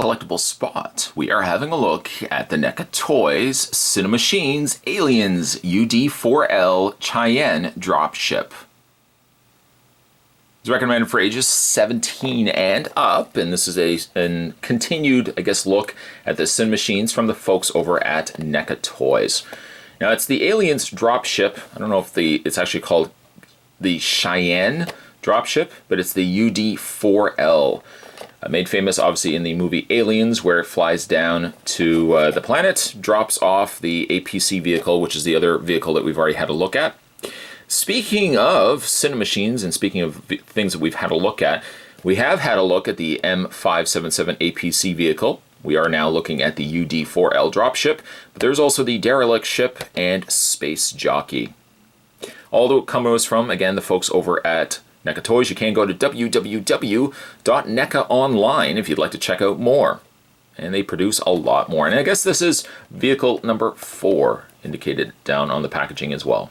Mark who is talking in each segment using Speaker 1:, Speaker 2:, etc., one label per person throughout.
Speaker 1: collectible spot, we are having a look at the NECA Toys Cinemachines Aliens UD-4L Cheyenne Dropship. It's recommended for ages 17 and up, and this is a continued, look at the Cinemachines from the folks over at NECA Toys. Now, it's the Aliens Dropship. I don't know if it's actually called the Cheyenne Dropship, but it's the UD-4L. Made famous, obviously, in the movie Aliens, where it flies down to the planet, drops off the APC vehicle, which is the other vehicle that we've already had a look at. Speaking of Cinemachines, and speaking of things that we've had a look at, we have had a look at the M577 APC vehicle. We are now looking at the UD-4L dropship, but there's also the derelict ship and space jockey. All that comes from, again, the folks over at NECA Toys. You can go to www.NECA.online if you'd like to check out more. And they produce a lot more. And I guess this is vehicle number 4, indicated down on the packaging as well.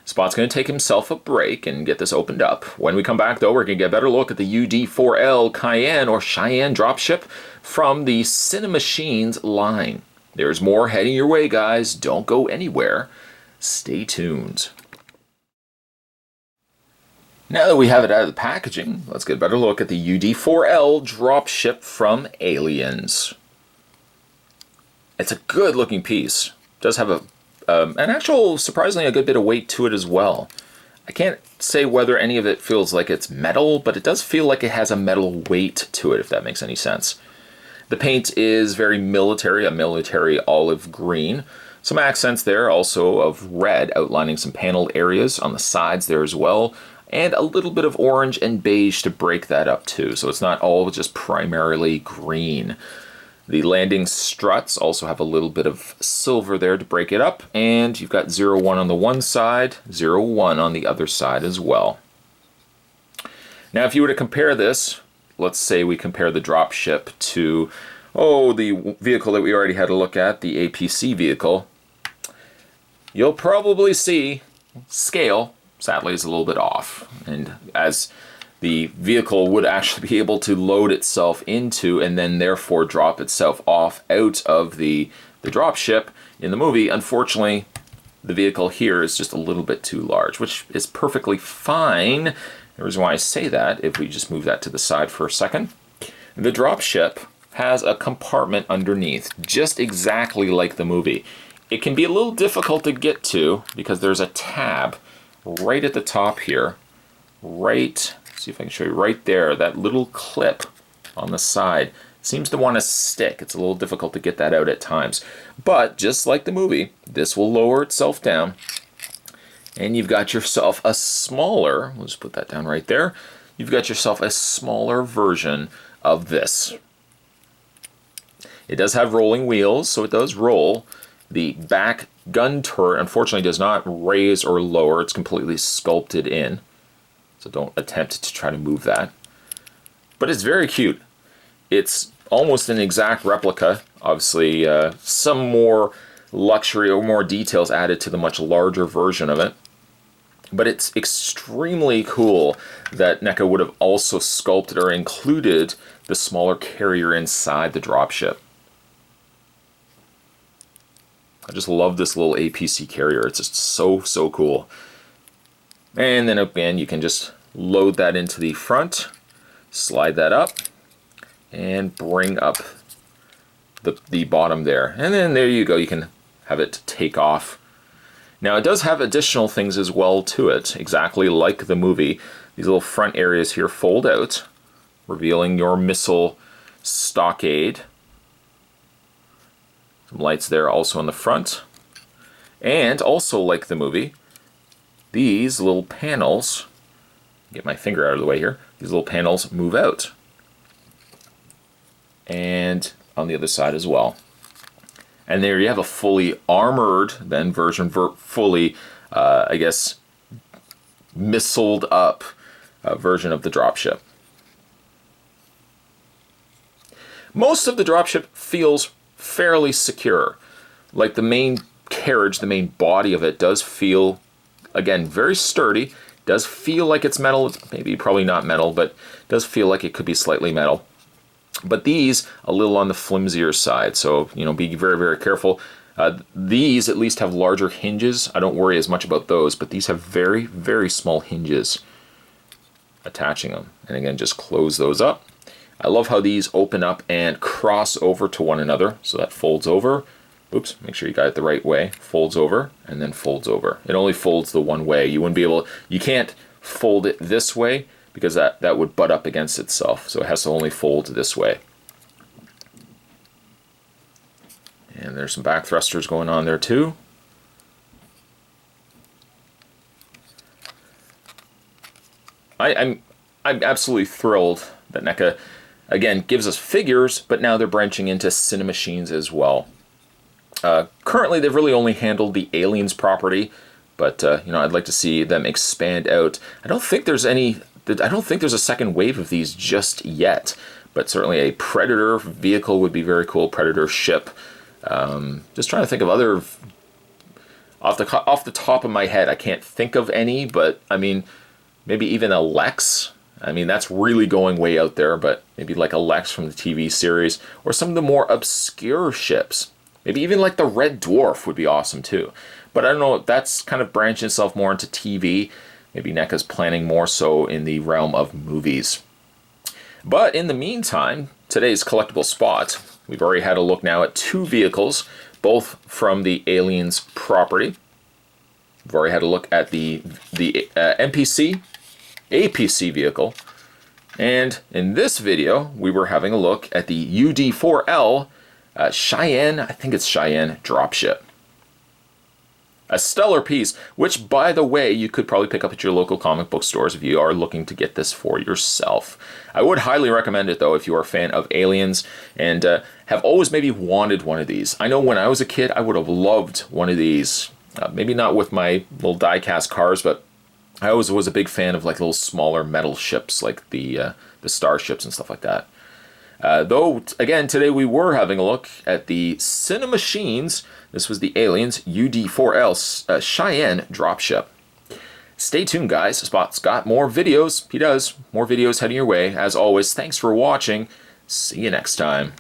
Speaker 1: Spot's going to take himself a break and get this opened up. When we come back, though, we're going to get a better look at the UD-4L Cayenne or Cheyenne dropship from the Cinemachines line. There's more heading your way, guys. Don't go anywhere. Stay tuned. Now that we have it out of the packaging, let's get a better look at the UD-4L dropship from Aliens. It's a good looking piece. It does have an actual, surprisingly, a good bit of weight to it as well. I can't say whether any of it feels like it's metal, but it does feel like it has a metal weight to it, if that makes any sense. The paint is very military, a military olive green. Some accents there also of red, outlining some paneled areas on the sides there as well. And a little bit of orange and beige to break that up too, so it's not all just primarily green. The landing struts also have a little bit of silver there to break it up, and you've got 01 on the one side, 01 on the other side as well. Now, if you were to compare this, let's say we compare the dropship to, the vehicle that we already had a look at, the APC vehicle, you'll probably see scale, sadly, is a little bit off. And as the vehicle would actually be able to load itself into and then therefore drop itself off out of the dropship in the movie, unfortunately, the vehicle here is just a little bit too large, which is perfectly fine. The reason why I say that, if we just move that to the side for a second, the dropship has a compartment underneath, just exactly like the movie. It can be a little difficult to get to because there's a tab right at the top here, see if I can show you right there, that little clip on the side seems to want to stick. It's a little difficult to get that out at times. But just like the movie, this will lower itself down, and you've got yourself a smaller, we'll just put that down right there, you've got yourself a smaller version of this. It does have rolling wheels, so it does roll. The back gun turret, unfortunately, does not raise or lower. It's completely sculpted in. So don't attempt to try to move that. But it's very cute. It's almost an exact replica. Obviously, some more luxury or more details added to the much larger version of it. But it's extremely cool that NECA would have also sculpted or included the smaller carrier inside the dropship. I just love this little APC carrier. It's just so cool. And then again, you can just load that into the front, slide that up, and bring up the bottom there. And then there you go. You can have it take off. Now, it does have additional things as well to it, exactly like the movie. These little front areas here fold out, revealing your missile stockade. Some lights there also on the front. And also like the movie, these little panels, get my finger out of the way here, these little panels move out. And on the other side as well. And there you have a fully armored then version, fully, missiled up version of the dropship. Most of the dropship feels fairly secure. Like the main carriage, the main body of it does feel, again, very sturdy. Does feel like it's metal. It's maybe probably not metal, but does feel like it could be slightly metal. But these, a little on the flimsier side, so, you know, be very, very careful. These at least have larger hinges. I don't worry as much about those, but these have very, very small hinges attaching them. And again, just close those up. I love how these open up and cross over to one another. So that folds over. Oops, make sure you got it the right way. Folds over and then folds over. It only folds the one way. You wouldn't be able, you can't fold it this way because that would butt up against itself. So it has to only fold this way. And there's some back thrusters going on there too. I'm absolutely thrilled that NECA, again, gives us figures, but now they're branching into Cinemachines as well. Currently, they've really only handled the Aliens property, but you know, I'd like to see them expand out. I don't think there's a second wave of these just yet, but certainly a Predator vehicle would be very cool. Predator ship. Just trying to think of other. Off the top of my head, I can't think of any, but I mean, maybe even a Lex. I mean, that's really going way out there, but maybe like a Lex from the TV series, or some of the more obscure ships. Maybe even like the Red Dwarf would be awesome too. But I don't know, that's kind of branching itself more into TV. Maybe NECA's planning more so in the realm of movies. But in the meantime, today's collectible spot, we've already had a look now at two vehicles, both from the Aliens property. We've already had a look at the NPC, APC vehicle. And in this video, we were having a look at the UD-4L Cheyenne, I think it's Cheyenne Dropship. A stellar piece, which, by the way, you could probably pick up at your local comic book stores if you are looking to get this for yourself. I would highly recommend it, though, if you are a fan of Aliens and have always maybe wanted one of these. I know when I was a kid, I would have loved one of these. Maybe not with my little die-cast cars, but I always was a big fan of like little smaller metal ships, like the starships and stuff like that. Though, again, today we were having a look at the Cinemachines. This was the Aliens UD-4L Cheyenne Dropship. Stay tuned, guys. Spot's got more videos. He does. More videos heading your way. As always, thanks for watching. See you next time.